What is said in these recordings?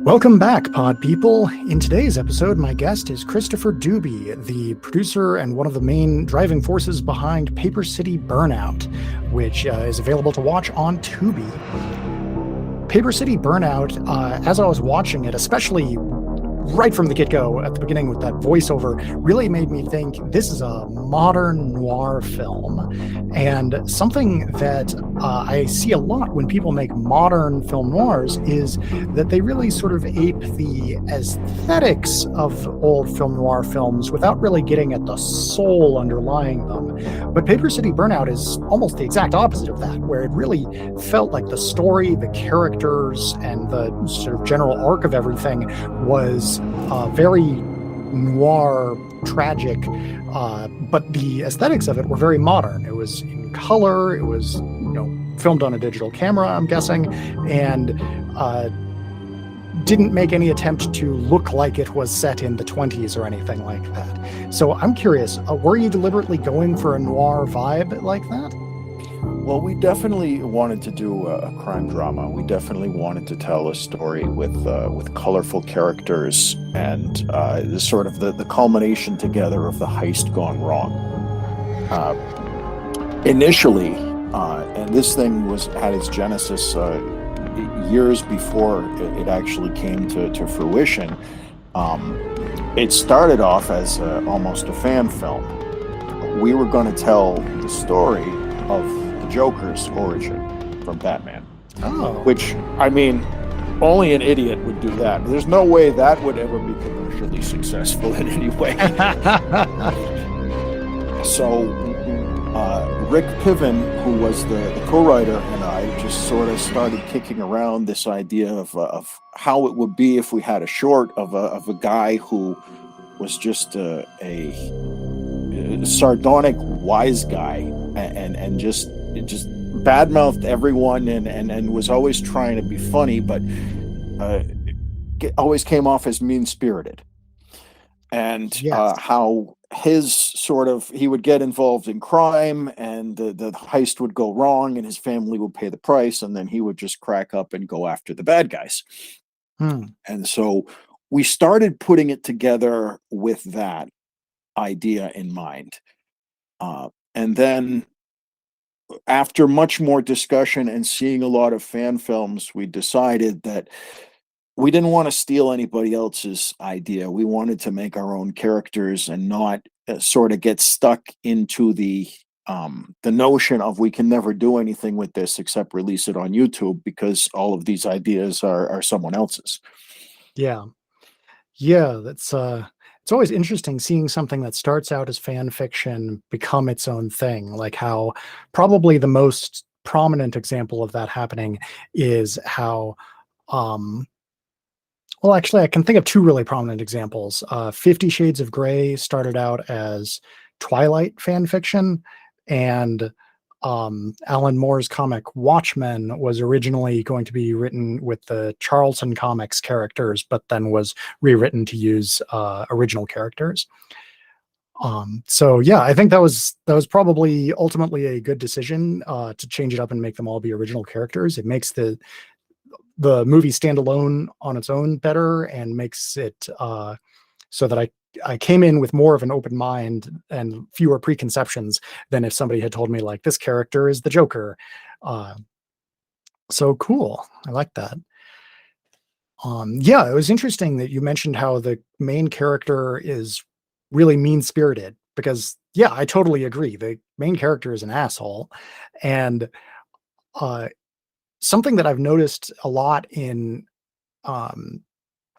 Welcome back, pod people. In today's episode, my guest is Christopher Dubey, the producer and one of the main driving forces behind Paper City Burnout, which is available to watch on Tubi. Paper City Burnout, as I was watching it, especially right from the get-go at the beginning with that voiceover, really made me think this is a modern noir film. And something that I see a lot when people make modern film noirs is that they really sort of ape the aesthetics of old film noir films without really getting at the soul underlying them. But Paper City Burnout is almost the exact opposite of that, where it really felt like the story, the characters, and the sort of general arc of everything was very noir, tragic, but the aesthetics of it were very modern. It was in color, it was, filmed on a digital camera, I'm guessing, and didn't make any attempt to look like it was set in the 20s or anything like that. So I'm curious, were you deliberately going for a noir vibe like that? Well, we definitely wanted to do a crime drama. We definitely wanted to tell a story with colorful characters and sort of the culmination together of the heist gone wrong. Initially, and this thing had its genesis years before it actually came to fruition. It started off as almost a fan film. We were going to tell the story of Joker's origin from Batman. Which, I mean, only an idiot would do that. There's no way that would ever be commercially successful in any way. So Rick Piven, who was the co-writer, and I just sort of started kicking around this idea of how it would be if we had a short of a guy who was just a sardonic wise guy and just badmouthed everyone and was always trying to be funny, but always came off as mean-spirited. And Yes. how he would get involved in crime, and the heist would go wrong, and his family would pay the price, and then he would just crack up and go after the bad guys. And so we started putting it together with that idea in mind. And then after much more discussion and seeing a lot of fan films, we decided that we didn't want to steal anybody else's idea. We wanted to make our own characters and not sort of get stuck into the notion of we can never do anything with this except release it on YouTube because all of these ideas are someone else's. Yeah, that's it's always interesting seeing something that starts out as fan fiction become its own thing. Like how probably the most prominent example of that happening is how, well, actually, I can think of two really prominent examples. 50 Shades of Grey started out as Twilight fan fiction, and Alan Moore's comic Watchmen was originally going to be written with the Charlton Comics characters, but then was rewritten to use original characters. So yeah, I think that was probably ultimately a good decision to change it up and make them all be original characters. It makes the movie stand alone on its own better, and makes it so that I came in with more of an open mind and fewer preconceptions than if somebody had told me like this character is the Joker. So cool. I like that. Yeah, it was interesting that you mentioned how the main character is really mean-spirited, because yeah, I totally agree. The main character is an asshole. And something that I've noticed a lot in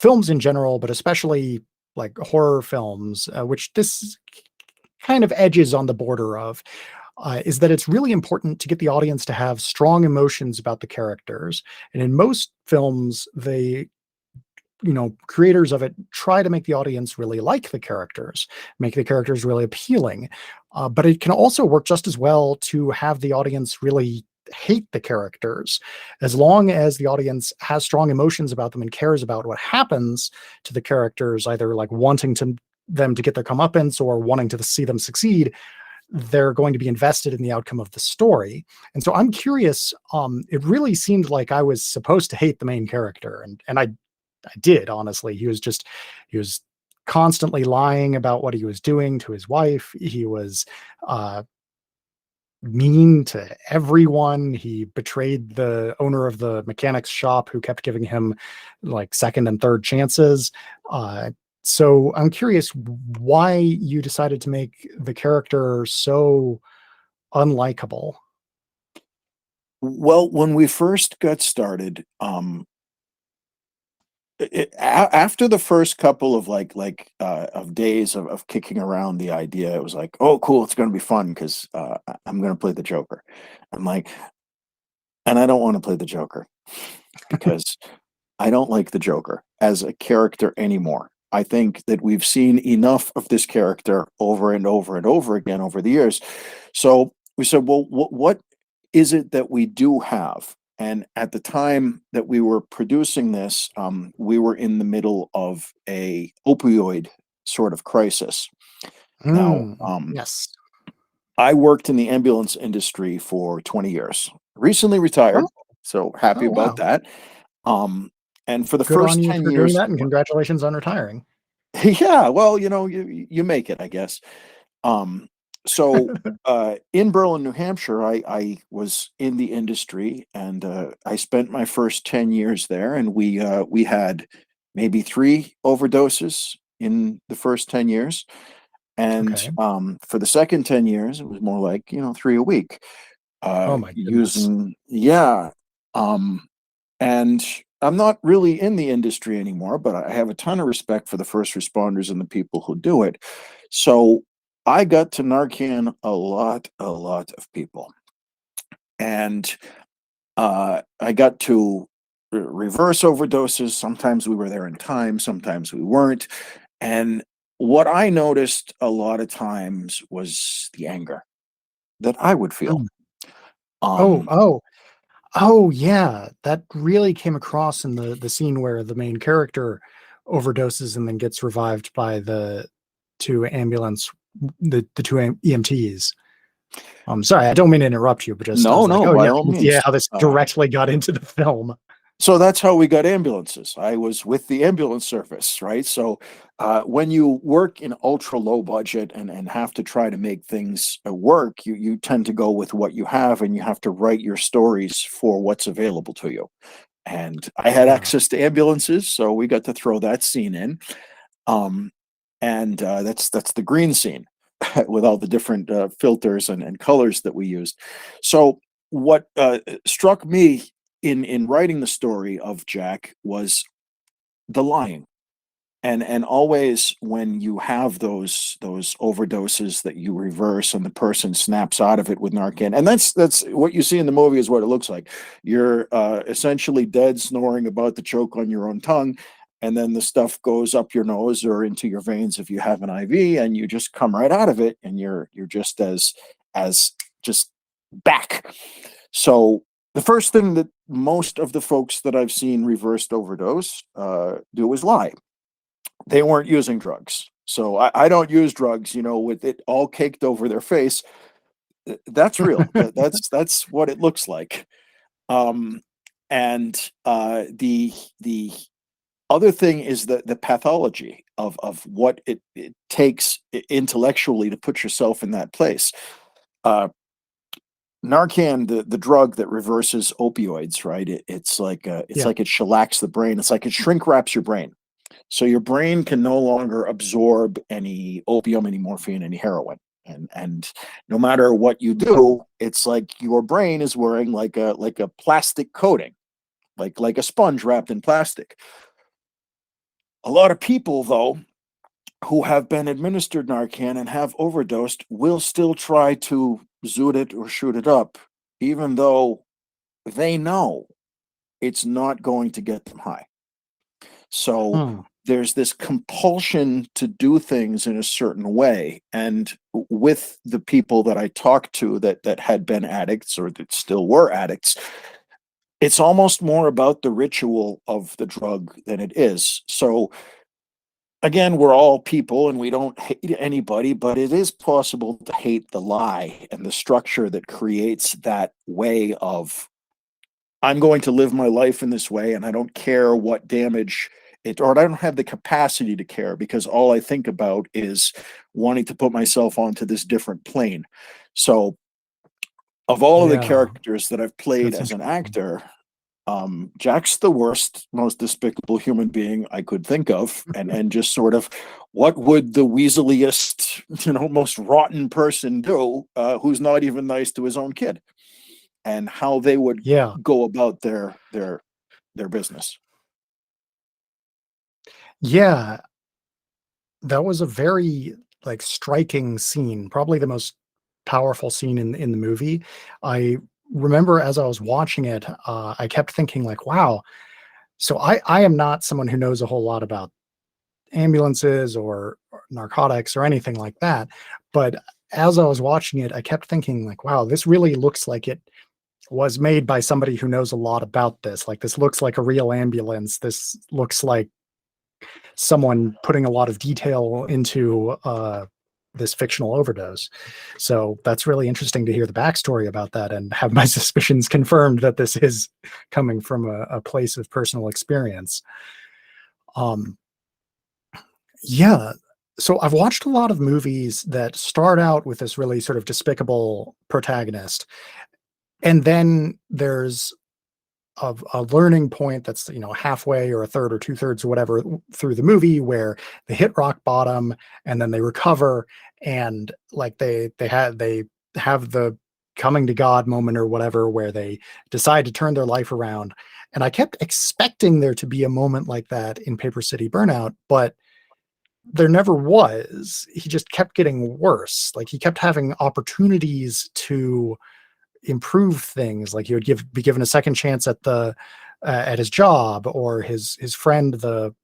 films in general, but especially like horror films, which this kind of edges on the border of, is that it's really important to get the audience to have strong emotions about the characters. And in most films, creators of it try to make the audience really like the characters, make the characters really appealing. But it can also work just as well to have the audience really hate the characters, as long as the audience has strong emotions about them and cares about what happens to the characters, either like wanting them to get their comeuppance or wanting to see them succeed. They're going to be invested in the outcome of the story. And so I'm curious, it really seemed like I was supposed to hate the main character, and did, honestly. He was constantly lying about what he was doing to his wife. He was uh, mean to everyone. He betrayed the owner of the mechanics shop who kept giving him like second and third chances. Uh, so I'm curious why you decided to make the character so unlikable. Well, when we first got started, after the first couple of of days of kicking around the idea, it was like, oh, cool, it's going to be fun because I'm going to play the Joker. I'm like, and I don't want to play the Joker because I don't like the Joker as a character anymore. I think that we've seen enough of this character over and over and over again over the years. So we said, well, what is it that we do have? And at the time that we were producing this, we were in the middle of a opioid sort of crisis. Now, Yes. I worked in the ambulance industry for 20 years, recently retired, Oh, so happy oh, about wow. that. And for the Good on first you 10 for doing years, that, and congratulations on retiring. yeah, well, you make it, I guess. Um, so in Berlin, New Hampshire, I was in the industry, and I spent my first 10 years there, and we had maybe 3 overdoses in the first 10 years. And Okay. for the second 10 years, it was more like, 3 a week. Oh my goodness. Using, yeah. Um, and I'm not really in the industry anymore, but I have a ton of respect for the first responders and the people who do it. So I got to Narcan a lot of people. And I got to reverse overdoses. Sometimes we were there in time, sometimes we weren't. And what I noticed a lot of times was the anger that I would feel. Mm. Oh, Um, oh, oh, yeah. That really came across in the scene where the main character overdoses and then gets revived by the two ambulance the two EMTs. Sorry, I don't mean to interrupt you, but just I no, was like, no, "Oh, by yeah, all can you see means. how this directly got into the film?" So that's how we got ambulances. I was with the ambulance service, right? So when you work in ultra low budget and have to try to make things work, you tend to go with what you have, and you have to write your stories for what's available to you. And I had Yeah. access to ambulances, so we got to throw that scene in. Um, and that's the green scene with all the different filters and colors that we used. So what struck me in writing the story of Jack was the lying. And always when you have those overdoses that you reverse and the person snaps out of it with Narcan, and that's what you see in the movie is what it looks like. You're essentially dead, snoring, about to choke on your own tongue, and then the stuff goes up your nose or into your veins if you have an IV, and you just come right out of it, and you're just as just back. So the first thing that most of the folks that I've seen reversed overdose do is lie. They weren't using drugs. So I don't use drugs, with it all caked over their face. That's real. That's what it looks like. Um, and the other thing is the pathology of what it takes intellectually to put yourself in that place. Uh, Narcan, the drug that reverses opioids, right? It's Yeah. like it shellacks the brain. It's like it shrink wraps your brain. So your brain can no longer absorb any opium, any morphine, any heroin. And no matter what you do, it's like your brain is wearing like a plastic coating, like a sponge wrapped in plastic. A lot of people, though, who have been administered Narcan and have overdosed will still try to zoot it or shoot it up, even though they know it's not going to get them high. So Hmm. there's this compulsion to do things in a certain way. And with the people that I talked to that had been addicts or that still were addicts, it's almost more about the ritual of the drug than it is. So again, we're all people and we don't hate anybody, but it is possible to hate the lie and the structure that creates that way of I'm going to live my life in this way, and I don't care what damage it, or I don't have the capacity to care, because all I think about is wanting to put myself onto this different plane. So, of all of the Yeah, characters that I've played that's as an interesting. actor, Jack's the worst, most despicable human being I could think of, and just sort of what would the weaseliest, most rotten person do, who's not even nice to his own kid, and how they would Yeah, go about their business. yeah, that was a very like striking scene, probably the most powerful scene in the movie. I remember as I was watching it, I kept thinking like, wow. So I am not someone who knows a whole lot about ambulances or narcotics or anything like that. But as I was watching it, I kept thinking like, wow, this really looks like it was made by somebody who knows a lot about this. Like this looks like a real ambulance. This looks like someone putting a lot of detail into this fictional overdose. So that's really interesting to hear the backstory about that and have my suspicions confirmed that this is coming from a place of personal experience. Um, yeah. So I've watched a lot of movies that start out with this really sort of despicable protagonist, and then there's a learning point that's halfway or a third or two-thirds or whatever through the movie where they hit rock bottom and then they recover, and like they have the coming to God moment or whatever where they decide to turn their life around. And I kept expecting there to be a moment like that in Paper City Burnout, but there never was. He just kept getting worse. Like he kept having opportunities to improve things. Like he would be given a second chance at the at his job, or his friend, the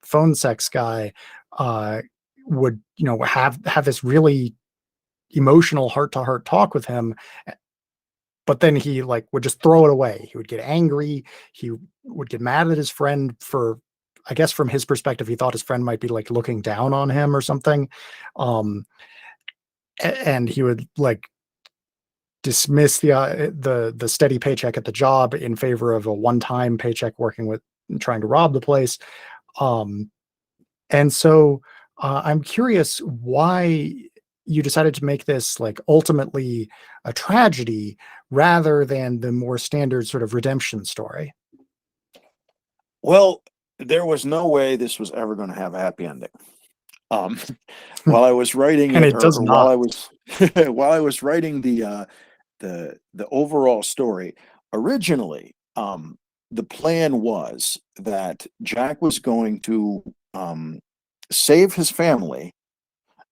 phone sex guy, uh, would have this really emotional heart to heart talk with him, but then he like would just throw it away. He would get angry. He would get mad at his friend for, I guess from his perspective, he thought his friend might be like looking down on him or something. Um, and he would like dismiss the steady paycheck at the job in favor of a one-time paycheck working with trying to rob the place. Um, and so I'm curious why you decided to make this like ultimately a tragedy rather than the more standard sort of redemption story. Well, there was no way this was ever going to have a happy ending. Um, while I was writing And it, it does or while not. I was while I was writing the overall story, originally, the plan was that Jack was going to save his family,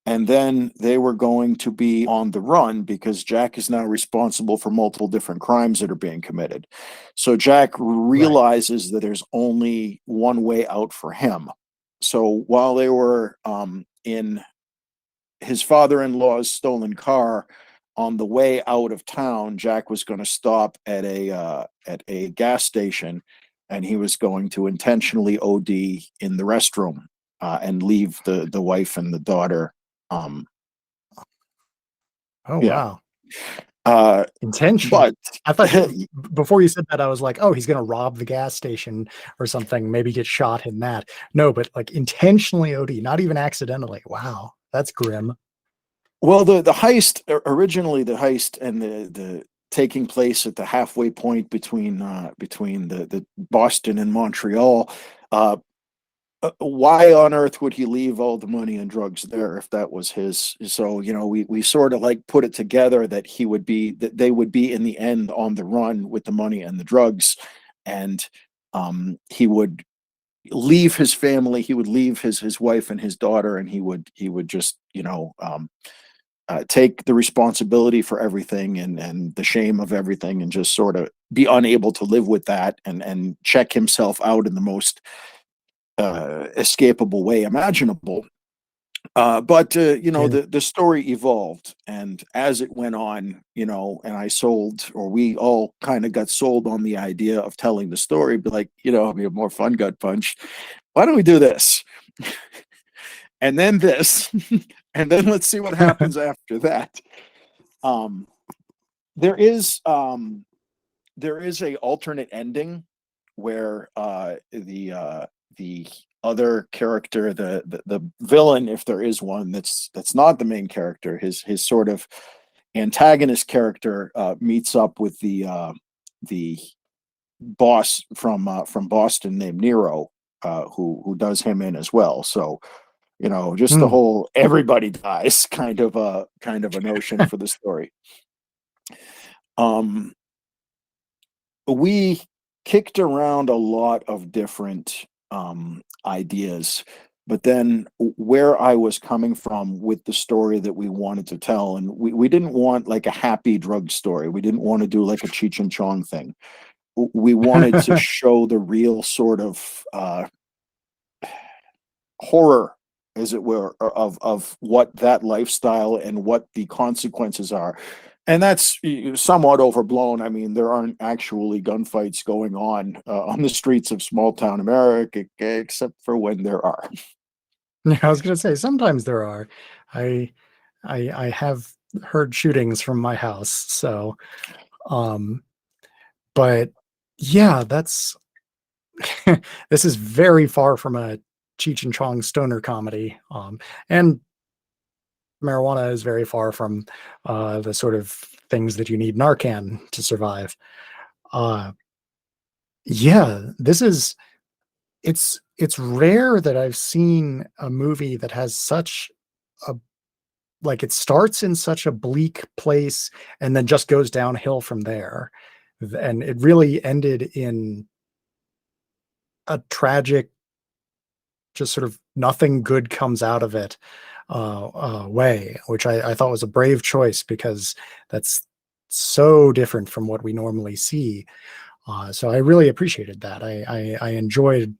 and then they were going to be on the run because Jack is now responsible for multiple different crimes that are being committed. So Jack Right. realizes that there's only one way out for him. So while they were in his father-in-law's stolen car, on the way out of town, Jack was going to stop at a gas station, and he was going to intentionally OD in the restroom, and leave the wife and the daughter. Um, Oh yeah, wow. uh, Intentional. but I thought before you said that, I was like, oh, he's gonna rob the gas station or something, maybe get shot in that. No, but like intentionally OD, not even accidentally. Wow, that's grim. well, the heist, originally, the heist and the taking place at the halfway point between the Boston and Montreal. Uh, why on earth would he leave all the money and drugs there if that was his? So we sort of like put it together that they would be in the end on the run with the money and the drugs, and he would leave his family, he would leave his wife and his daughter, and he would just take the responsibility for everything, and the shame of everything, and just sort of be unable to live with that, and check himself out in the most escapable way imaginable. But Yeah. the story evolved, and as it went on, and I sold, or we all kind of got sold on the idea of telling the story, but like, it'd be a more fun gut punch. Why don't we do this? And then this, and then let's see what happens after that. Um, there is there is a alternate ending where the other character, the villain, if there is one, that's not the main character, his sort of antagonist character, meets up with the boss from Boston named Nero, who does him in as well. So just the Hmm. whole everybody dies kind of a notion for the story. Um, we kicked around a lot of different ideas, but then where I was coming from with the story that we wanted to tell, and we didn't want like a happy drug story. We didn't want to do like a Cheech and Chong thing. We wanted to show the real sort of horror, as it were, of what that lifestyle and what the consequences are. And that's somewhat overblown. I mean, there aren't actually gunfights going on the streets of small town America, except for when there are. Yeah, I was gonna say sometimes there are. I I have heard shootings from my house, so um, but yeah, that's this is very far from a Cheech and Chong stoner comedy, and marijuana is very far from the sort of things that you need Narcan to survive. Uh, yeah, this is it's rare that I've seen a movie that has such a like it starts in such a bleak place and then just goes downhill from there. And it really ended in a tragic, just sort of nothing good comes out of it way, which I thought was a brave choice because that's so different from what we normally see. So I really appreciated that. I enjoyed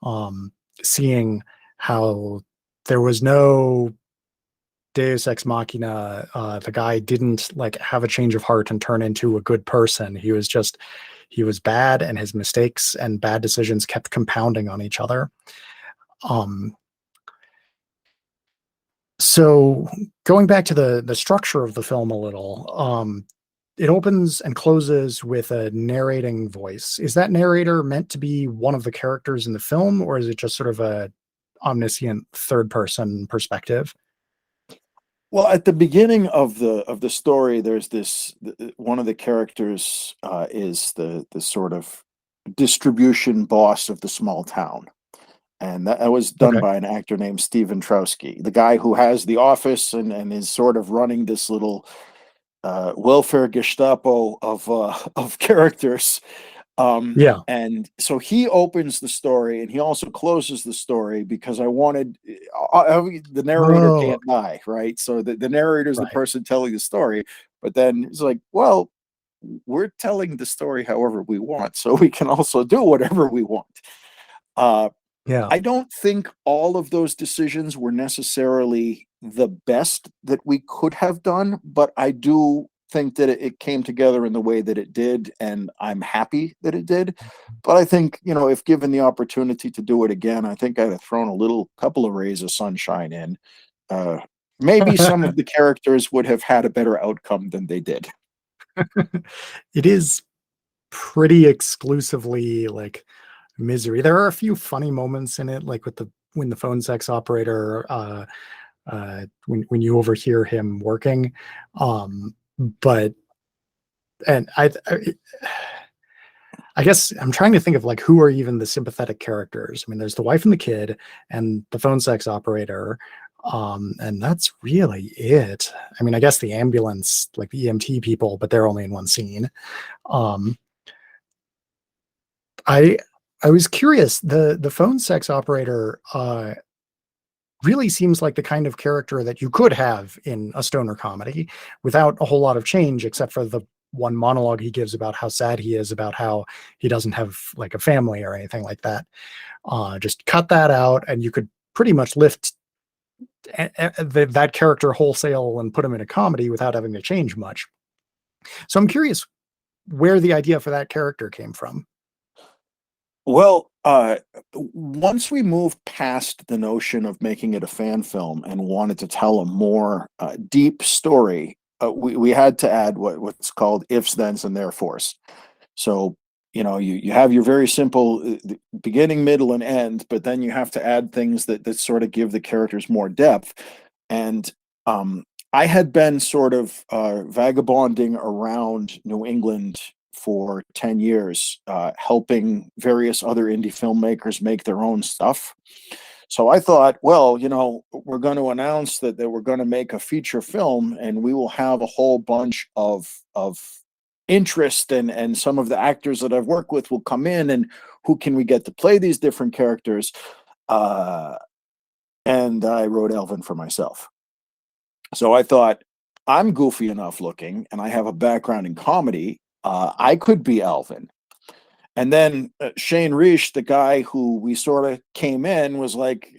um, seeing how there was no Deus Ex Machina. The guy didn't like have a change of heart and turn into a good person. He was bad, and his mistakes and bad decisions kept compounding on each other. Um, so going back to the structure of the film a little, it opens and closes with a narrating voice. Is that narrator meant to be one of the characters in the film, or is it just sort of a omniscient third person perspective? Well, at the beginning of the story, there's this one of the characters is the sort of distribution boss of the small town, and that was done Okay. by an actor named Steven Trowski, the guy who has the office and is sort of running this little welfare Gestapo of characters. Yeah. And so he opens the story and he also closes the story because I wanted the narrator Oh, can't die, right? So the narrator is the right. person telling the story, but then it's like, well, we're telling the story however we want, so we can also do whatever we want. Uh, Yeah. I don't think all of those decisions were necessarily the best that we could have done, but I do think that it came together in the way that it did, and I'm happy that it did. But I think, if given the opportunity to do it again, I think I'd have thrown a little couple of rays of sunshine in. Uh, Maybe some of the characters would have had a better outcome than they did. It is pretty exclusively like misery. There are a few funny moments in it, like with the when the phone sex operator when you overhear him working. But and I guess I'm trying to think of like who are even the sympathetic characters. I mean, there's the wife and the kid and the phone sex operator. And that's really it. I mean, I guess the ambulance, like the EMT people, but they're only in one scene. Um, I I was curious. The phone sex operator really seems like the kind of character that you could have in a stoner comedy without a whole lot of change, except for the one monologue he gives about how sad he is about how he doesn't have like a family or anything like that. Just cut that out, and you could pretty much lift that character wholesale and put him in a comedy without having to change much. So I'm curious where the idea for that character came from. Well, once we moved past the notion of making it a fan film and wanted to tell a more deep story, we had to add what's called ifs, thens, and therefores. So you have your very simple beginning, middle, and end, but then you have to add things that sort of give the characters more depth. And I had been sort of vagabonding around New England for 10 years, helping various other indie filmmakers make their own stuff. So I thought, well, we're going to announce that we're going to make a feature film, and we will have a whole bunch of interest, and some of the actors that I've worked with will come in, and who can we get to play these different characters? And I wrote Elvin for myself. So I thought, I'm goofy enough looking, and I have a background in comedy. I could be Elvin. And then Shane Reish, the guy who we sort of came in, was like,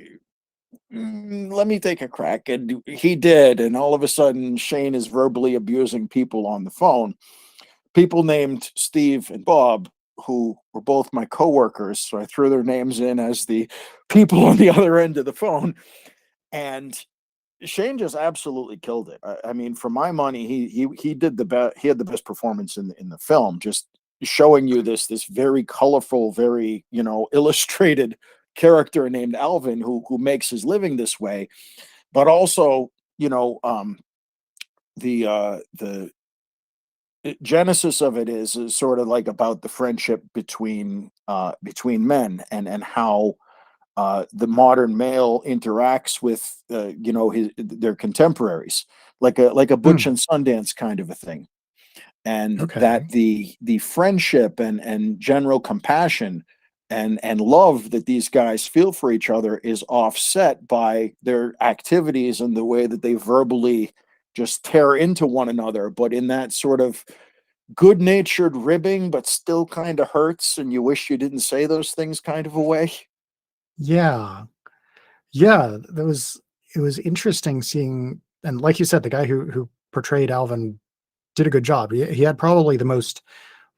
let me take a crack. And he did. And all of a sudden, Shane is verbally abusing people on the phone. People named Steve and Bob, who were both my coworkers. So I threw their names in as the people on the other end of the phone. And Shane just absolutely killed it. I mean, for my money, he did the best. He had the best performance in the film. Just showing you this very colorful, very illustrated character named Alvin, who makes his living this way, but also the genesis of it is sort of like about the friendship between men, and how the modern male interacts with their contemporaries, like a Butch and Sundance kind of a thing. And Okay. that the friendship and general compassion and love that these guys feel for each other is offset by their activities and the way that they verbally just tear into one another, but in that sort of good-natured ribbing, but still kind of hurts, and you wish you didn't say those things kind of a way. Yeah. It was interesting seeing, and like you said, the guy who portrayed Alvin did a good job. He had probably the most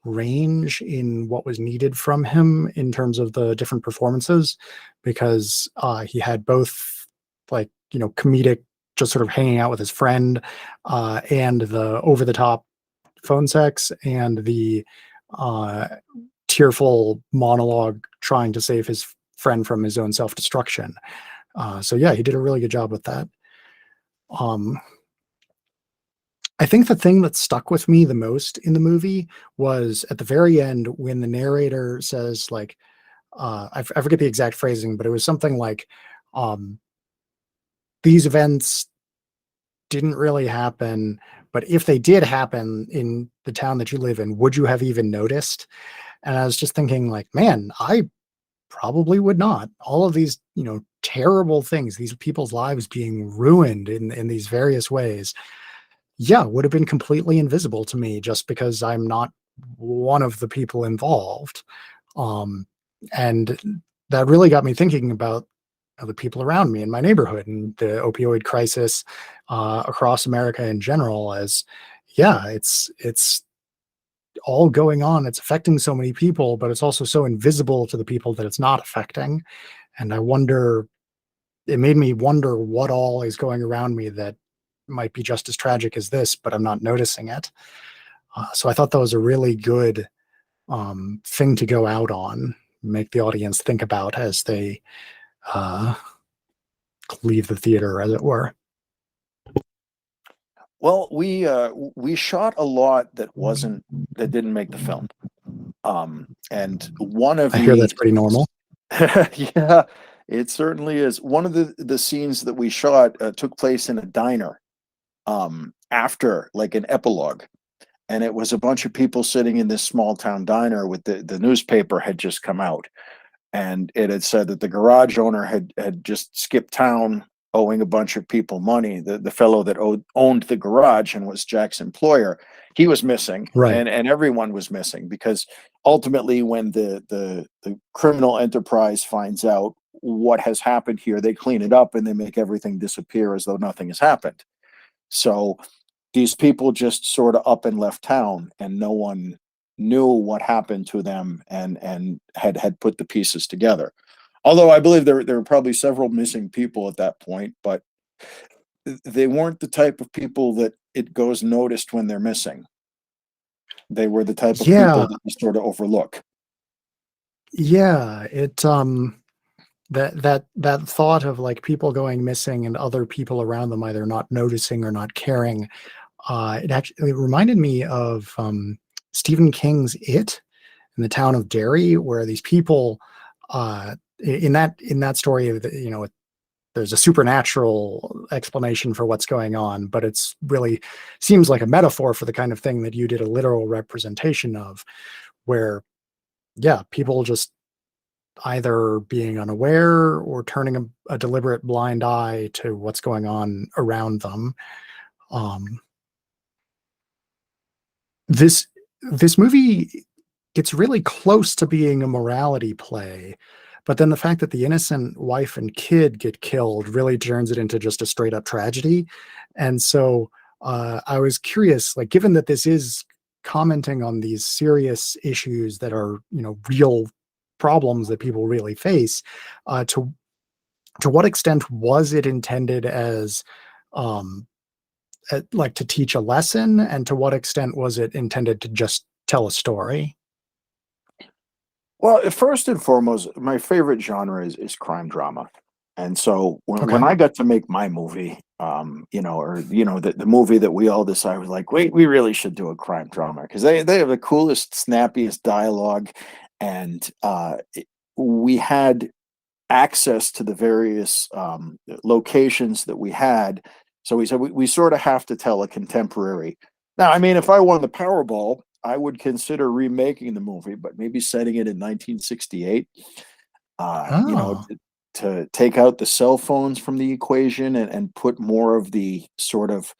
range in what was needed from him in terms of the different performances, because he had both, like, comedic, just sort of hanging out with his friend, and the over the top phone sex, and the uh, tearful monologue trying to save his friend from his own self destruction. So yeah, he did a really good job with that. Um, I think the thing that stuck with me the most in the movie was at the very end when the narrator says, like, I forget the exact phrasing, but it was something like, um, "These events didn't really happen, but if they did happen in the town that you live in, would you have even noticed?" And I was just thinking, like, man, I probably would not. All of these, terrible things, these people's lives being ruined in these various ways, yeah, would have been completely invisible to me just because I'm not one of the people involved. Um, and that really got me thinking about the people around me in my neighborhood and the opioid crisis across America in general. As yeah, it's all going on. It's affecting so many people, but it's also so invisible to the people that it's not affecting. And I wonder, it made me wonder what all is going around me that might be just as tragic as this, but I'm not noticing it. So I thought that was a really good thing to go out on, make the audience think about as they uh, leave the theater, as it were. Well, we shot a lot that didn't make the film. And one of I hear the that's pretty normal. yeah, it certainly is. One of the scenes that we shot took place in a diner, after like an epilogue. And it was a bunch of people sitting in this small town diner with the newspaper had just come out, and it had said that the garage owner had just skipped town, owing a bunch of people money. The fellow that owned the garage and was Jack's employer, he was missing, Right. and everyone was missing, because ultimately, when the criminal enterprise finds out what has happened here, they clean it up and they make everything disappear as though nothing has happened. So these people just sort of up and left town, and no one knew what happened to them, and had put the pieces together. Although I believe there were probably several missing people at that point, but they weren't the type of people that it goes noticed when they're missing. They were the type of Yeah, people that you sort of overlook. yeah. That thought of like people going missing and other people around them either not noticing or not caring. It reminded me of Stephen King's It in the town of Derry, where these people in that story, there's a supernatural explanation for what's going on, but it's really seems like a metaphor for the kind of thing that you did a literal representation of, where yeah, people just either being unaware or turning a deliberate blind eye to what's going on around them. Um, this this movie gets really close to being a morality play, but then the fact that the innocent wife and kid get killed really turns it into just a straight up tragedy. And so I was curious, like, given that this is commenting on these serious issues that are, real problems that people really face, to what extent was it intended as um, like to teach a lesson, and to what extent was it intended to just tell a story? Well, first and foremost, my favorite genre is crime drama. And so when Okay. I got to make my movie, the movie that we all decided was like, wait, we really should do a crime drama because they have the coolest, snappiest dialogue, and we had access to the various locations that we had. So we said we sort of have to tell a contemporary. Now, I mean, if I won the Powerball, I would consider remaking the movie, but maybe setting it in 1968. Oh, To take out the cell phones from the equation and put more of the sort of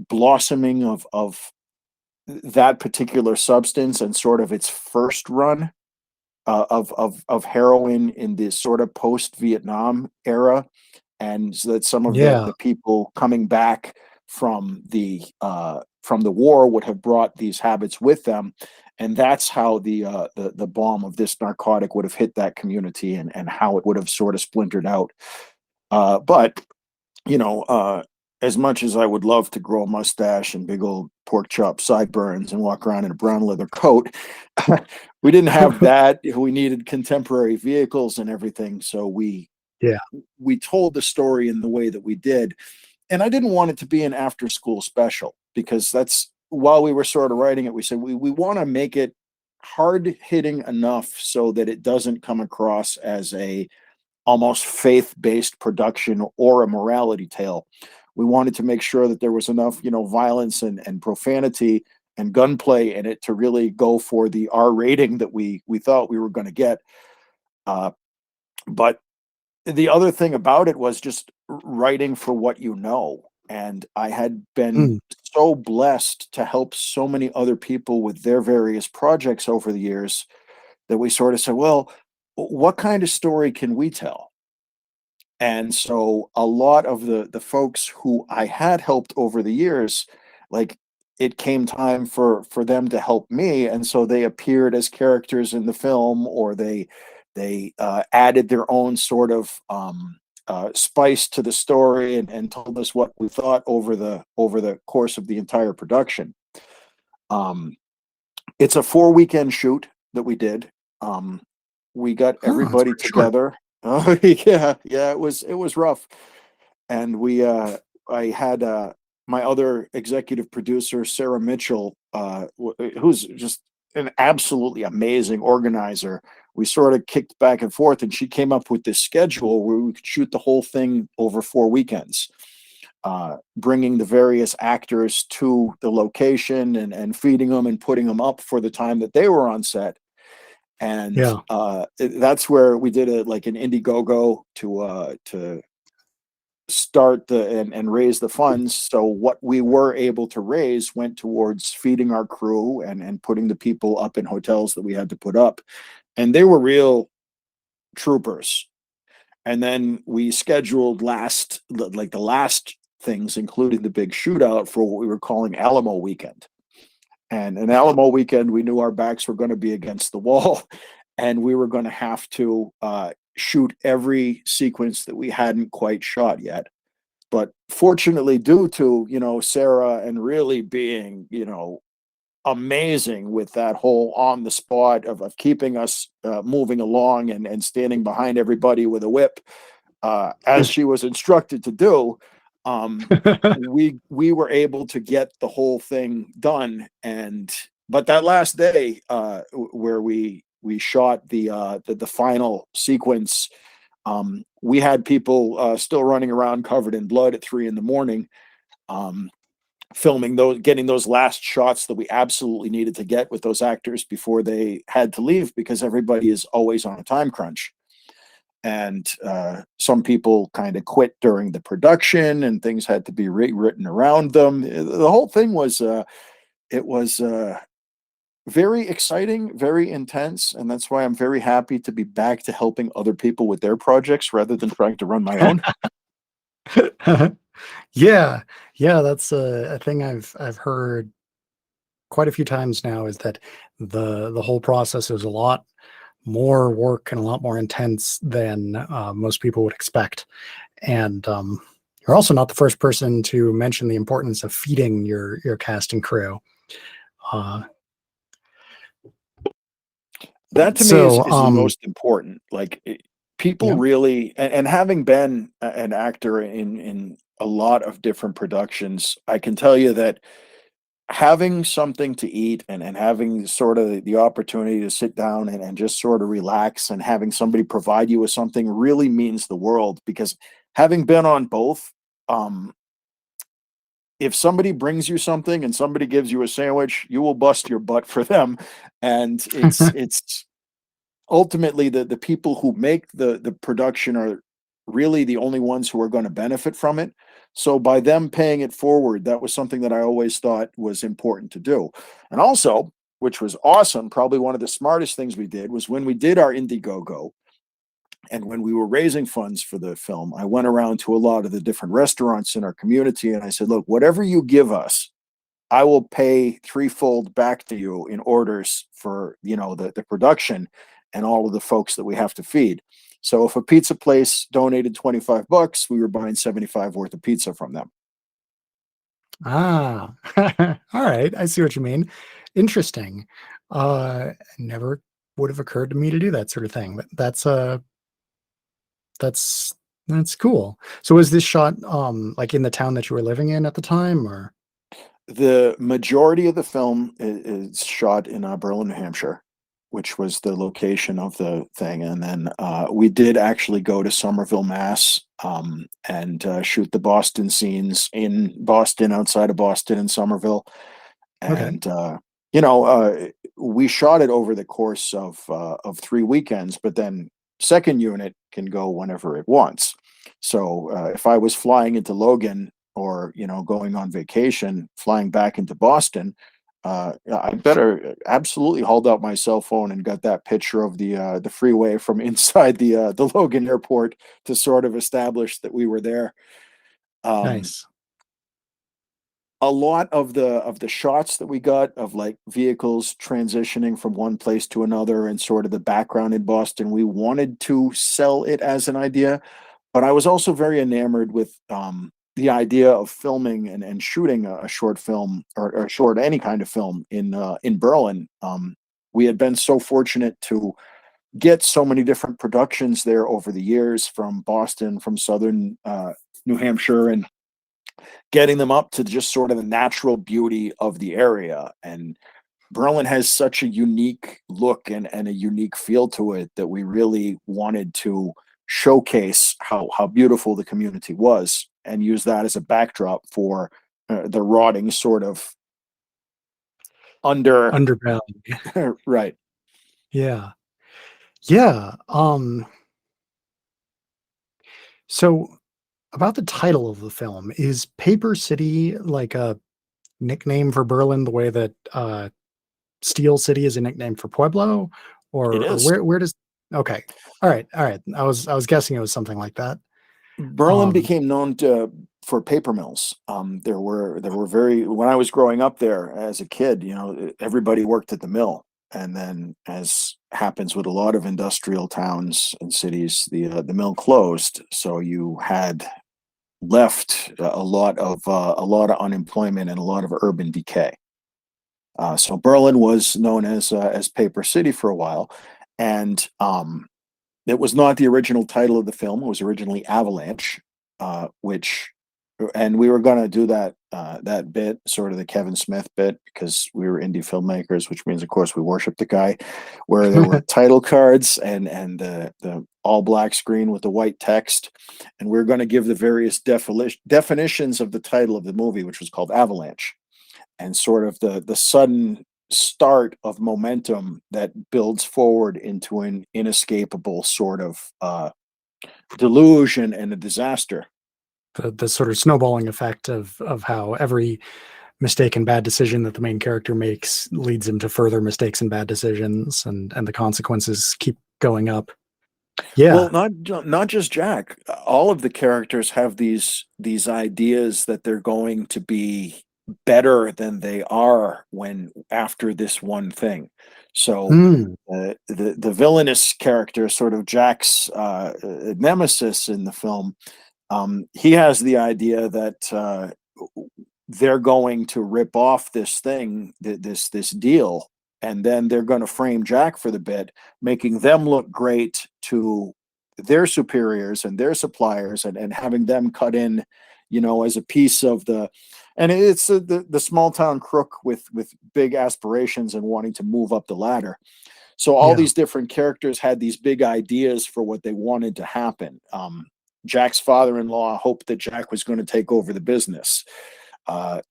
blossoming of that particular substance and sort of its first run of heroin in this sort of post Vietnam era, and so that some of yeah, the people coming back from the war would have brought these habits with them, and that's how the bomb of this narcotic would have hit that community, and how it would have sort of splintered out. But you know, as much as I would love to grow a mustache and big old pork chop sideburns and walk around in a brown leather coat, we didn't have that. We needed contemporary vehicles and everything, so yeah. we told the story in the way that we did. And I didn't want it to be an after school special because that's while we were sort of writing it, we said we want to make it hard hitting enough so that it doesn't come across as a almost faith-based production or a morality tale. We wanted to make sure that there was enough, violence and profanity and gunplay in it to really go for the R rating that we thought we were going to get. Uh, but the other thing about it was just writing for what you know. And I had been Mm, so blessed to help so many other people with their various projects over the years that we sort of said, well, what kind of story can we tell? And so a lot of the folks who I had helped over the years, like it came time for them to help me, and so they appeared as characters in the film, or they added their own sort of spice to the story, and told us what we thought over the course of the entire production. Um, it's a 4 weekend shoot that we did. Um, we got huh, it's everybody pretty short. together. Oh yeah, it was rough. And I had my other executive producer, Sarah Mitchell, who's just an absolutely amazing organizer. We sort of kicked back and forth, and she came up with this schedule where we could shoot the whole thing over 4 weekends, bringing the various actors to the location and feeding them and putting them up for the time that they were on set. And Yeah. that's where we did like an Indiegogo to start and raise the funds. So what we were able to raise went towards feeding our crew and putting the people up in hotels that we had to put up, and they were real troopers. And then we scheduled the last things, including the big shootout, for what we were calling Alamo Weekend. And an Alamo Weekend, we knew our backs were going to be against the wall, and we were going to have to shoot every sequence that we hadn't quite shot yet. But fortunately, due to Sarah and really being amazing with that whole on the spot of keeping us moving along and standing behind everybody with a whip, as she was instructed to do. We were able to get the whole thing done, but that last day, where we shot the final sequence, we had people still running around covered in blood at 3 a.m, filming those, getting those last shots that we absolutely needed to get with those actors before they had to leave, because everybody is always on a time crunch. And some people kind of quit during the production, and things had to be rewritten around them. The whole thing was it was very exciting, very intense, and that's why I'm very happy to be back to helping other people with their projects rather than trying to run my own. Yeah, yeah, that's a thing I've heard quite a few times now, is that the whole process is a lot more work and a lot more intense than most people would expect. And you're also not the first person to mention the importance of feeding your cast and crew. Uh, That to me so is the most important. Like people yeah. really, and having been an actor in a lot of different productions, I can tell you that having something to eat and having sort of the opportunity to sit down and just sort of relax, and having somebody provide you with something really means the world. Because having been on both, um, if somebody brings you something and somebody gives you a sandwich, you will bust your butt for them. And it's ultimately the people who make the production are really the only ones who are going to benefit from it. So by them paying it forward, that was something that I always thought was important to do. And also, which was awesome, probably one of the smartest things we did, was when we did our Indiegogo, and when we were raising funds for the film, I went around to a lot of the different restaurants in our community and I said, look, whatever you give us, I will pay threefold back to you in orders for, the production and all of the folks that we have to feed. So if a pizza place donated $25, we were buying 75 worth of pizza from them. Ah, all right. I see what you mean. Interesting. Never would have occurred to me to do that sort of thing, but that's that's cool. So was this shot like in the town that you were living in at the time, or? The majority of the film is shot in Berlin, New Hampshire, which was the location of the thing. And then we did actually go to Somerville, Mass, and shoot the Boston scenes in Boston, outside of Boston, in Somerville. Okay. And you know, uh, we shot it over the course of 3 weekends, but then second unit can go whenever it wants. So if I was flying into Logan, or going on vacation, flying back into Boston, I better absolutely hauled out my cell phone and got that picture of the freeway from inside the Logan airport to sort of establish that we were there. Um, Nice. a lot of the shots that we got of like vehicles transitioning from one place to another and sort of the background in Boston, we wanted to sell it as an idea, but I was also very enamored with the idea of filming and shooting a short film, or short any kind of film in Berlin. We had been so fortunate to get so many different productions there over the years, from Boston, from southern New Hampshire, and getting them up to just sort of the natural beauty of the area. And Berlin has such a unique look and a unique feel to it that we really wanted to showcase how beautiful the community was, and use that as a backdrop for the rotting sort of under. Underground. Right. Yeah. Yeah. So about the title of the film, is Paper City like a nickname for Berlin the way that Steel City is a nickname for Pueblo, It or is. where does? Okay, all right, all right. I was guessing it was something like that. Berlin Um, became known for paper mills. There were very, when I was growing up there as a kid, everybody worked at the mill, and then, as happens with a lot of industrial towns and cities, the mill closed. So you had left a lot of unemployment and a lot of urban decay. So Berlin was known as Paper City for a while, and it was not the original title of the film. It was originally Avalanche, which, and we were going to do that bit, sort of the Kevin Smith bit, because we were indie filmmakers, which means, of course, we worship the guy. Where there were title cards and the all black screen with the white text, and we are going to give the various definitions of the title of the movie, which was called Avalanche, and sort of the sudden start of momentum that builds forward into an inescapable sort of deluge and a disaster. The sort of snowballing effect of how every mistake and bad decision that the main character makes leads him to further mistakes and bad decisions, and the consequences keep going up. Yeah. Well, not just Jack. All of the characters have these ideas that they're going to be better than they are when after this one thing. So the villainous character, sort of Jack's nemesis in the film, he has the idea that they're going to rip off this thing, this deal, and then they're going to frame Jack for the bit, making them look great to their superiors and their suppliers, and having them cut in, as a piece of the. And it's the small town crook with big aspirations and wanting to move up the ladder. So all these different characters had these big ideas for what they wanted to happen. Jack's father-in-law hoped that Jack was going to take over the business.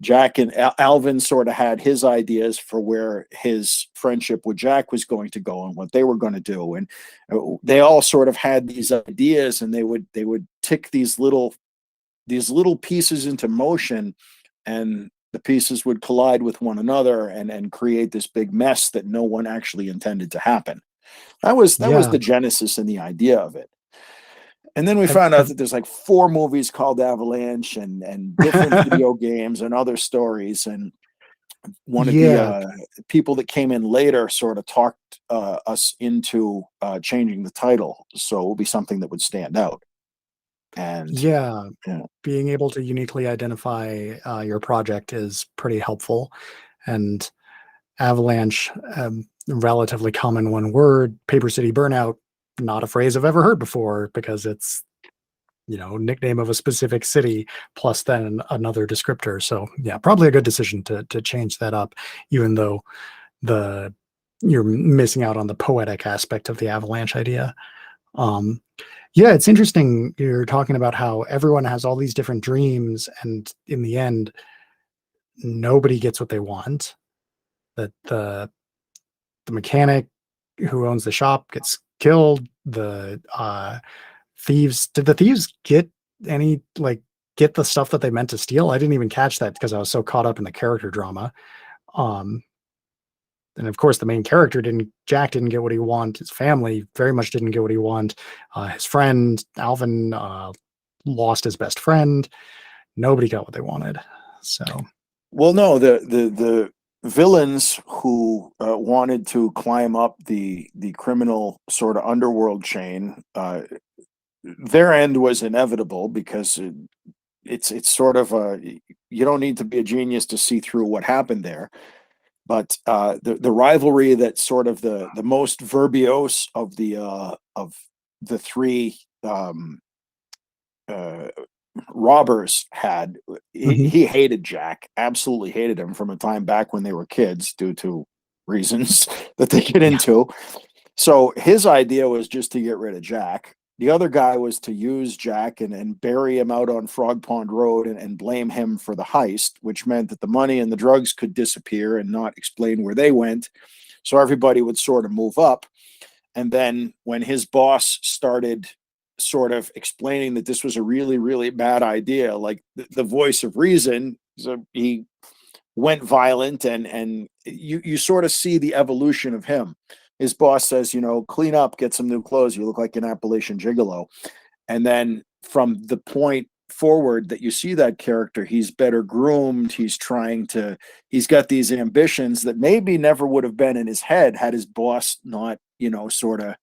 Jack and Alvin sort of had his ideas for where his friendship with Jack was going to go and what they were going to do, and they all sort of had these ideas, and they would tick these little pieces into motion, and the pieces would collide with one another and create this big mess that no one actually intended to happen. That was the genesis and the idea of it. And then we found out that there's like 4 movies called Avalanche and different video games and other stories. And one of the people that came in later sort of talked us into changing the title, so it will be something that would stand out. And being able to uniquely identify your project is pretty helpful. And Avalanche, relatively common one word. Paper City Burnout, not a phrase I've ever heard before, because it's, nickname of a specific city plus then another descriptor. So yeah, probably a good decision to change that up, even though you're missing out on the poetic aspect of the Avalanche idea. It's interesting. You're talking about how everyone has all these different dreams, and in the end, nobody gets what they want. That the mechanic who owns the shop gets killed. The thieves, did the thieves get get the stuff that they meant to steal? I didn't even catch that because I was so caught up in the character drama. And of course, the main character Jack didn't get what he wanted. His family very much didn't get what he wanted. His friend, Alvin, lost his best friend. Nobody got what they wanted. So, well, no, the villains who wanted to climb up the criminal sort of underworld chain, their end was inevitable, because it's sort of you don't need to be a genius to see through what happened there. But the rivalry that sort of the most verbose of the 3 robbers had, he hated Jack, absolutely hated him from a time back when they were kids, due to reasons that they get into. So his idea was just to get rid of Jack. The other guy was to use Jack and bury him out on Frog Pond Road and blame him for the heist, which meant that the money and the drugs could disappear and not explain where they went. So everybody would sort of move up. And then when his boss started sort of explaining that this was a really, really bad idea, like the voice of reason, so he went violent, and you sort of see the evolution of him. His boss says, clean up, get some new clothes. You look like an Appalachian gigolo. And then from the point forward that you see that character, he's better groomed. He's got these ambitions that maybe never would have been in his head had his boss not, sort of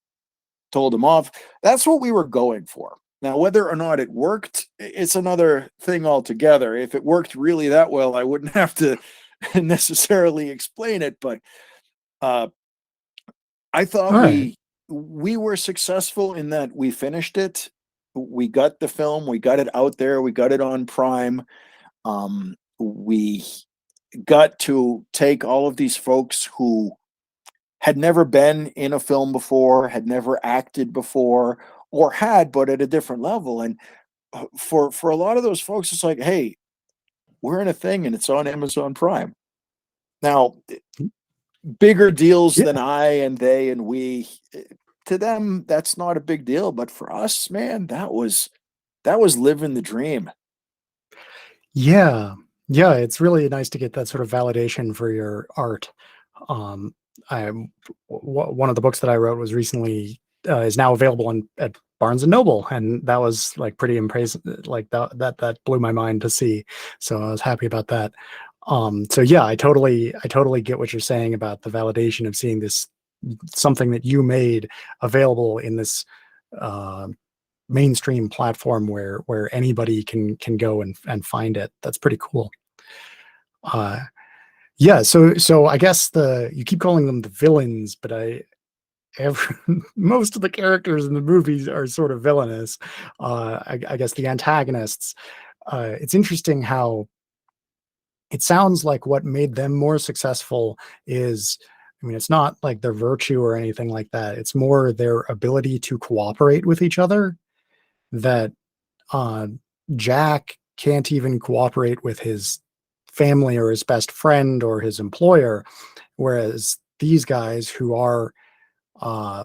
told him off. That's what we were going for. Now, whether or not it worked, it's another thing altogether. If it worked really that well, I wouldn't have to necessarily explain it, but uh, I thought All right. we were successful in that we finished it. We got the film, we got it out there, we got it on Prime. We got to take all of these folks who had never been in a film before, had never acted before, or had, but at a different level. And for a lot of those folks, it's like, hey, we're in a thing and it's on Amazon Prime. Now, bigger deals Yeah. than I and they and we, to them, that's not a big deal. But for us, man, that was living the dream. Yeah. Yeah. It's really nice to get that sort of validation for your art. Um, one of the books that I wrote was recently is now available at Barnes and Noble, and that was like pretty impressive. Like that blew my mind to see. So I was happy about that. So yeah, I totally get what you're saying about the validation of seeing this something that you made available in this uh, mainstream platform where anybody can go and find it. That's pretty cool. Uh, yeah, so I guess you keep calling them the villains, but every, most of the characters in the movies are sort of villainous. I guess the antagonists. It's interesting how it sounds like what made them more successful is, I mean, it's not like their virtue or anything like that. It's more their ability to cooperate with each other. That uh, Jack can't even cooperate with his family or his best friend or his employer, whereas these guys who are uh,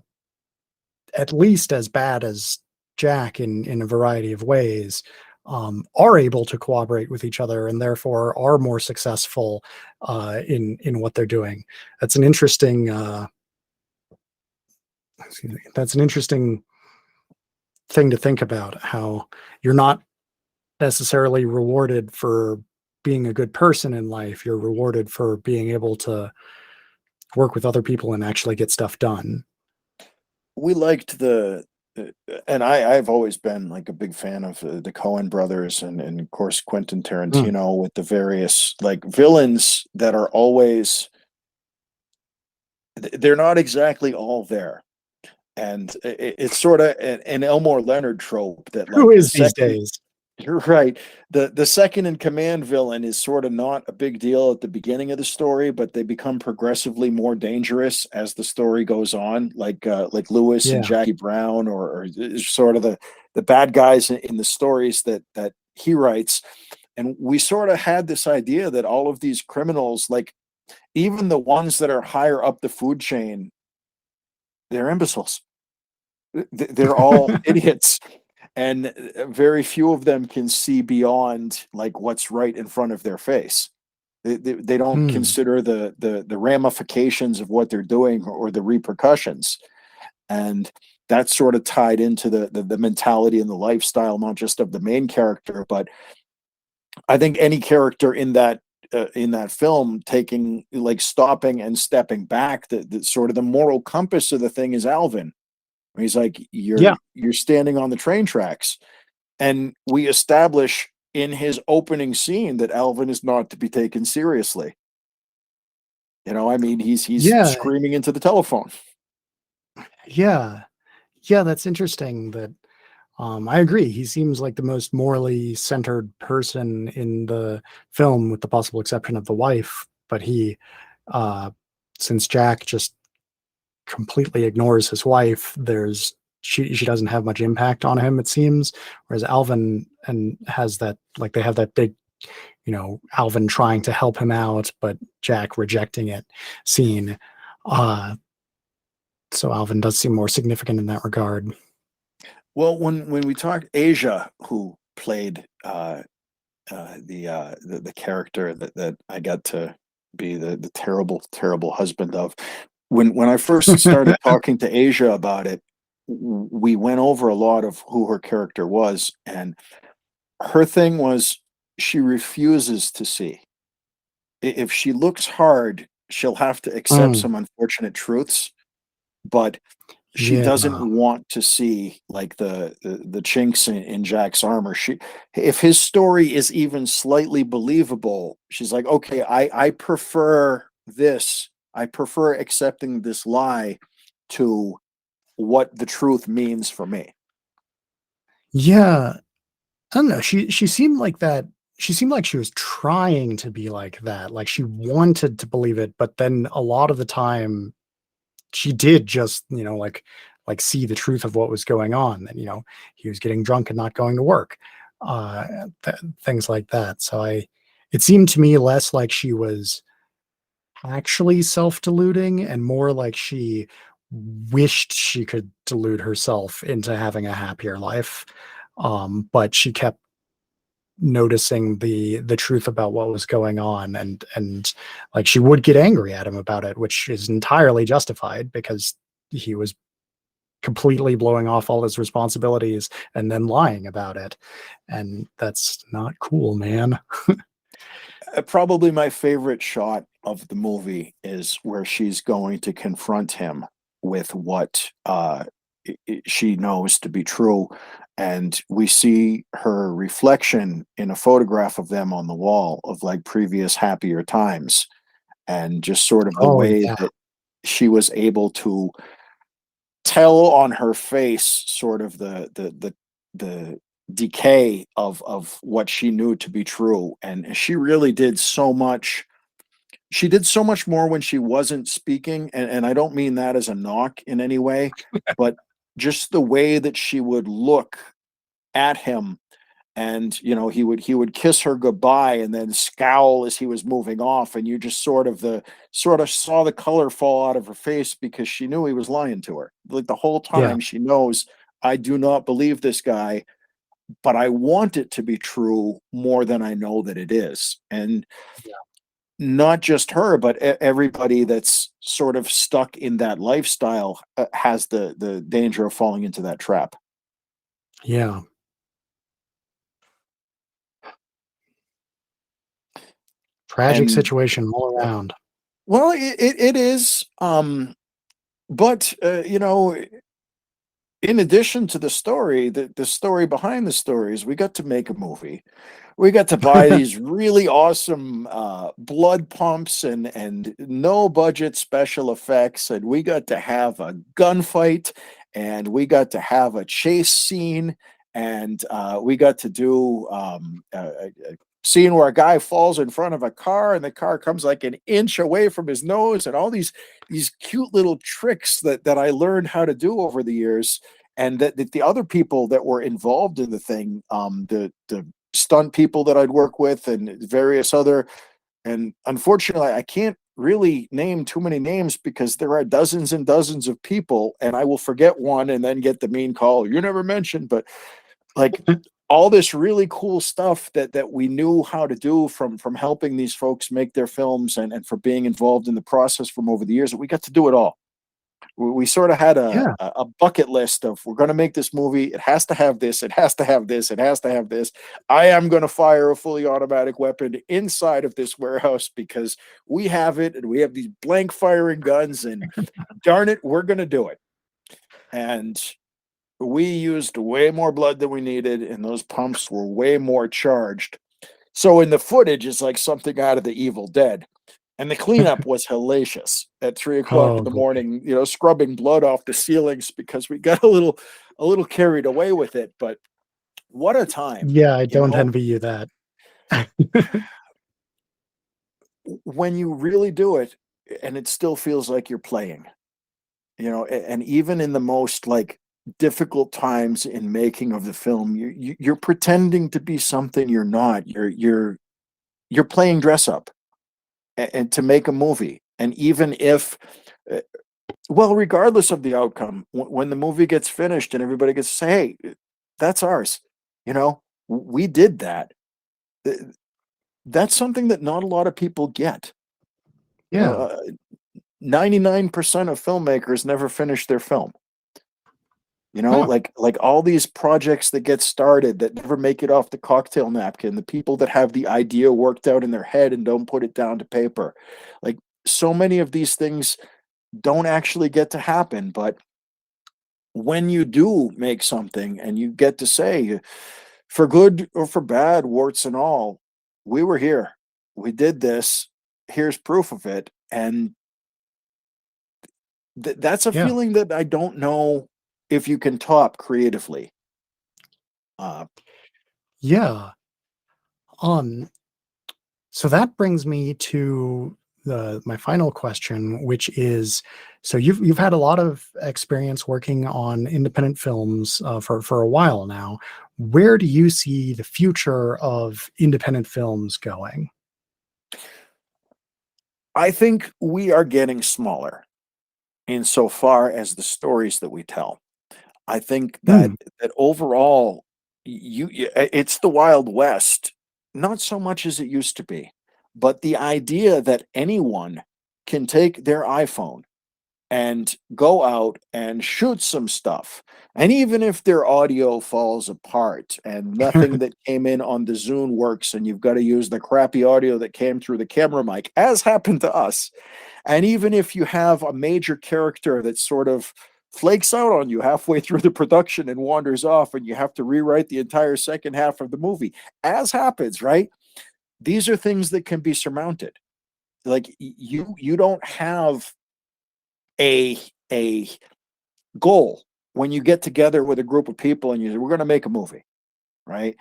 at least as bad as Jack in a variety of ways are able to cooperate with each other and therefore are more successful in what they're doing. That's an interesting. Excuse me, that's an interesting thing to think about. How you're not necessarily rewarded for being a good person in life. You're rewarded for being able to work with other people and actually get stuff done. We liked and I've always been like a big fan of the Coen brothers and of course Quentin Mm. Tarantino with the various like villains that are always, they're not exactly all there. And it's sort of an Elmore Leonard trope that Who like the is these second. days? You're right. The second in command villain is sort of not a big deal at the beginning of the story, but they become progressively more dangerous as the story goes on, like Lewis and Yeah. Jackie Brown, or sort of the bad guys in the stories that he writes. And we sort of had this idea that all of these criminals, like even the ones that are higher up the food chain, they're imbeciles. They're all idiots, and very few of them can see beyond like what's right in front of their face. They don't Hmm. consider the ramifications of what they're doing or the repercussions, and that's sort of tied into the mentality and the lifestyle, not just of the main character, but I think any character in that film taking, like, stopping and stepping back, the sort of the moral compass of the thing is Alvin. He's like, Yeah. you're standing on the train tracks. And we establish in his opening scene that Alvin is not to be taken seriously. I mean, he's Yeah. screaming into the telephone. Yeah. Yeah. That's interesting. That I agree. He seems like the most morally centered person in the film, with the possible exception of the wife. But uh, since Jack just completely ignores his wife, she doesn't have much impact on him, it seems. Whereas Alvin and has that, like, they have that big, Alvin trying to help him out, but Jack rejecting it scene. Uh, so Alvin does seem more significant in that regard. Well, when we talk Asia, who played the character that I got to be the terrible terrible husband of, when I first started talking to Asia about it, we went over a lot of who her character was, and her thing was she refuses to see. If she looks hard, she'll have to accept Mm, some unfortunate truths. But she doesn't Yeah. want to see like the chinks in Jack's armor. If his story is even slightly believable, she's like, okay, I prefer this. I prefer accepting this lie to what the truth means for me. Yeah. I don't know. She seemed like that. She seemed like she was trying to be like that. Like she wanted to believe it, but then a lot of the time she did just, like see the truth of what was going on. And he was getting drunk and not going to work. Uh Things like that. So it seemed to me less like she was actually self-deluding and more like she wished she could delude herself into having a happier life. But she kept noticing the truth about what was going on, and like she would get angry at him about it, which is entirely justified because he was completely blowing off all his responsibilities and then lying about it, and that's not cool, man. Probably my favorite shot of the movie is where she's going to confront him with what she knows to be true. And we see her reflection in a photograph of them on the wall of like previous happier times, and just sort of the Oh way yeah. that she was able to tell on her face sort of the decay of what she knew to be true. And she really did so much. She did so much more when she wasn't speaking, and I don't mean that as a knock in any way, but just the way that she would look at him, and he would kiss her goodbye and then scowl as he was moving off, and you just sort of saw the color fall out of her face because she knew he was lying to her. Like the whole Yeah. time she knows, I do not believe this guy, but I want it to be true more than I know that it is. And not just her, but everybody that's sort of stuck in that lifestyle has the danger of falling into that trap. Yeah. Tragic And situation all around. well, it is. But in addition to the story, the story behind the stories, we got to make a movie. We got to buy these really awesome blood pumps and no budget special effects, and we got to have a gunfight, and we got to have a chase scene, and we got to do a scene where a guy falls in front of a car and the car comes like an inch away from his nose, and all these cute little tricks that I learned how to do over the years, and that the other people that were involved in the thing, the stunt people that I'd work with and various other, and unfortunately I can't really name too many names because there are dozens and dozens of people, and I will forget one and then get the mean call, you never mentioned. But like all this really cool stuff that we knew how to do from helping these folks make their films, and for being involved in the process from over the years, that we got to do it all. We sort of had a, Yeah. a bucket list of, we're going to make this movie. It has to have this. It has to have this. It has to have this. I am going to fire a fully automatic weapon inside of this warehouse because we have it, and we have these blank firing guns, and darn it, we're going to do it. And we used way more blood than we needed, and those pumps were way more charged. So in the footage, it's like something out of the Evil Dead. And the cleanup was hellacious at 3 o'clock in Oh the boy. morning, scrubbing blood off the ceilings because we got a little carried away with it. But what a time, Yeah, I you don't know, envy you that. when you really do it and it still feels like you're playing, and even in the most like difficult times in making of the film, you're pretending to be something you're not. You're playing dress up, and to make a movie. And even if uh, well, regardless of the outcome, when the movie gets finished and everybody gets to say, "Hey, that's ours," we did that. Th- That's something that not a lot of people get. You know, Yeah. 99% of filmmakers never finish their film. Huh. Like all these projects that get started that never make it off the cocktail napkin, the people that have the idea worked out in their head and don't put it down to paper. Like so many of these things don't actually get to happen, but when you do make something and you get to say, for good or for bad, warts and all, we were here, we did this, here's proof of it. And that's a Yeah. feeling that I don't know if you can top creatively. uh, Yeah. Um, so that brings me to my final question, which is, so you've had a lot of experience working on independent films for a while now. Where do you see the future of independent films going? I think we are getting smaller insofar as the stories that we tell. I think that Hmm. overall, it's the Wild West, not so much as it used to be, but the idea that anyone can take their iPhone and go out and shoot some stuff. And even if their audio falls apart and nothing that came in on the Zune works, and you've got to use the crappy audio that came through the camera mic, as happened to us, and even if you have a major character that sort of flakes out on you halfway through the production and wanders off, and you have to rewrite the entire second half of the movie, as happens, right? These are things that can be surmounted. Like you don't have a a goal when you get together with a group of people and you say, we're going to make a movie, right?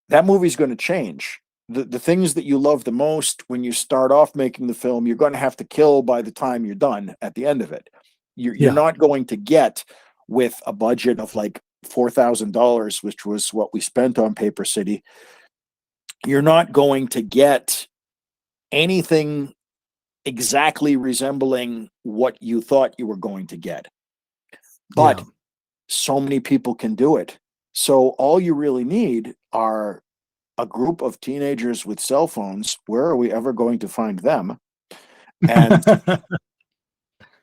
That movie's going to change. The things that you love the most when you start off making the film, you're going to have to kill by the time you're done at the end of it. You're Yeah. not going to get, with a budget of like $4,000, which was what we spent on Paper City, you're not going to get anything exactly resembling what you thought you were going to get. Yeah. But so many people can do it. So all you really need are a group of teenagers with cell phones. Where are we ever going to find them? And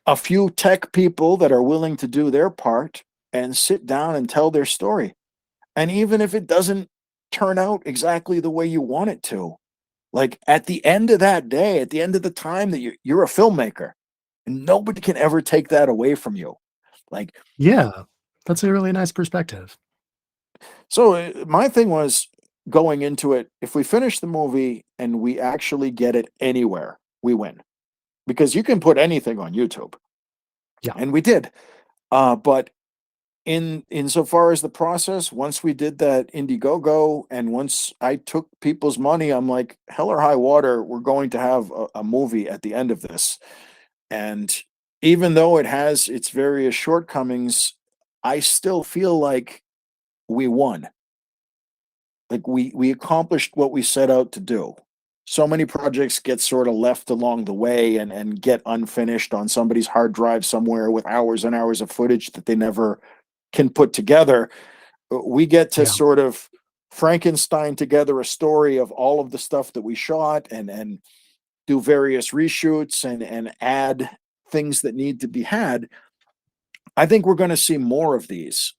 a few tech people that are willing to do their part and sit down and tell their story. And even if it doesn't turn out exactly the way you want it to, like at the end of that day, at the end of the time that you're a filmmaker, and nobody can ever take that away from you. Like, Yeah. That's a really nice perspective. so my thing was, going into it, if we finish the movie and we actually get it anywhere, we win. Because you can put anything on YouTube. Yeah. And we did. But in insofar as the process, once we did that Indiegogo and once I took people's money, I'm like, hell or high water, we're going to have a movie at the end of this. And even though it has its various shortcomings, I still feel like we won. Like we accomplished what we set out to do. So many projects get sort of left along the way and get unfinished on somebody's hard drive somewhere with hours and hours of footage that they never can put together. We get to Yeah. sort of Frankenstein together a story of all of the stuff that we shot and do various reshoots and add things that need to be had. I think we're going to see more of these.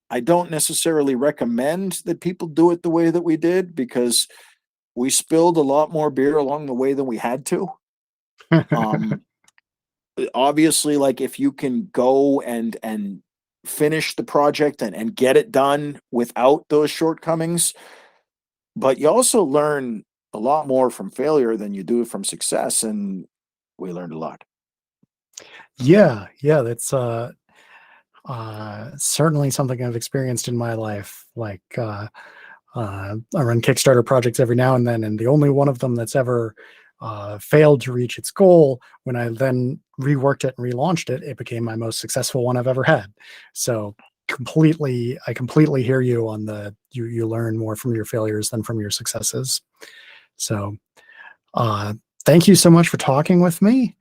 I don't necessarily recommend that people do it the way that we did, because we spilled a lot more beer along the way than we had to. Um, Obviously, like if you can go and finish the project and get it done without those shortcomings, but you also learn a lot more from failure than you do from success, and we learned a lot. Yeah. Yeah. That's certainly something I've experienced in my life. Like, I run Kickstarter projects every now and then, and the only one of them that's ever failed to reach its goal, when I then reworked it and relaunched it, it became my most successful one I've ever had. So I completely hear you on the you learn more from your failures than from your successes. So uh, thank you so much for talking with me.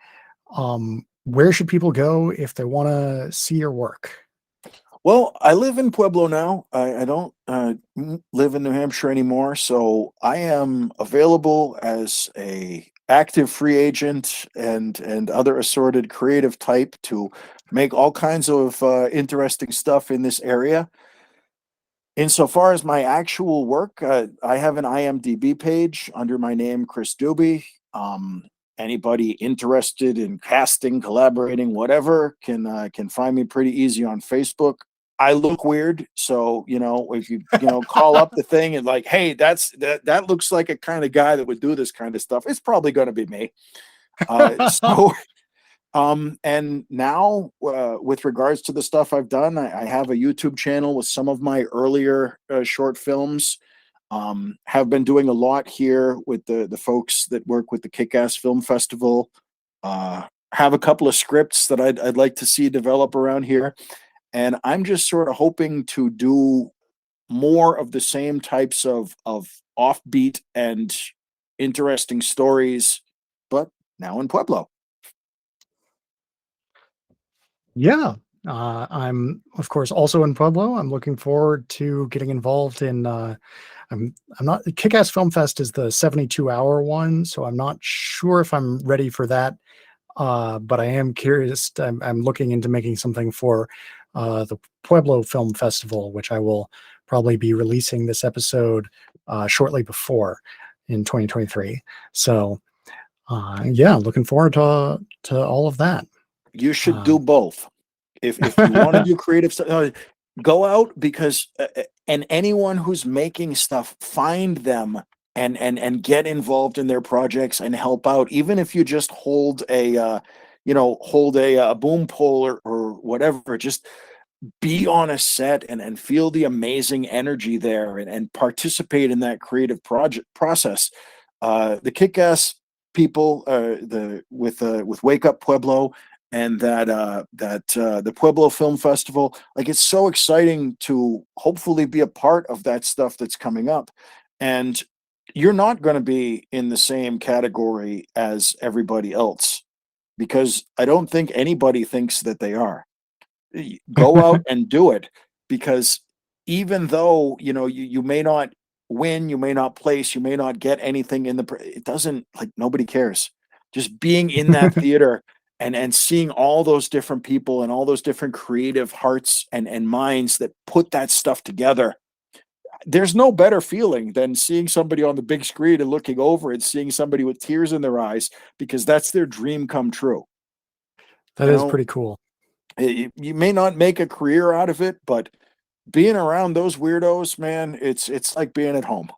Where should people go if they want to see your work? Well, I live in Pueblo now. I don't live in New Hampshire anymore, so I am available as a active free agent and other assorted creative type to make all kinds of interesting stuff in this area. Insofar as my actual work, I have an IMDb page under my name, Chris Dubey. Um, anybody interested in casting, collaborating, whatever, can find me pretty easy on Facebook. I look weird, so if you call up the thing and like, hey, that looks like a kind of guy that would do this kind of stuff, it's probably going to be me. So and now with regards to the stuff I've done, I have a YouTube channel with some of my earlier short films. Have been doing a lot here with the folks that work with the Kick-Ass Film Festival. Have a couple of scripts that I'd like to see develop around here. And I'm just sort of hoping to do more of the same types of offbeat and interesting stories, but now in Pueblo. Yeah. I'm of course also in Pueblo. I'm looking forward to getting involved in I'm not Kick-Ass Film Fest is the 72-hour one, so I'm not sure if I'm ready for that. But I am curious. I'm looking into making something for the Pueblo Film Festival, which I will probably be releasing this episode shortly before in 2023. So yeah, looking forward to all of that. You should do both. If you want to do creative stuff, go out, because and anyone who's making stuff, find them and get involved in their projects and help out. Even if you just hold a boom pole or whatever, just be on a set and feel the amazing energy there and participate in that creative project process. The Kick-Ass people, with Wake Up Pueblo, and the Pueblo Film Festival, like, it's so exciting to hopefully be a part of that stuff that's coming up. And you're not going to be in the same category as everybody else, because I don't think anybody thinks that they are. Go out and do it, because even though you may not win, you may not place, you may not get anything it doesn't, like, nobody cares. Just being in that theater and seeing all those different people and all those different creative hearts and minds that put that stuff together, there's no better feeling than seeing somebody on the big screen and looking over and seeing somebody with tears in their eyes, because that's their dream come true. That is pretty cool. You may not make a career out of it, but being around those weirdos, man, it's like being at home.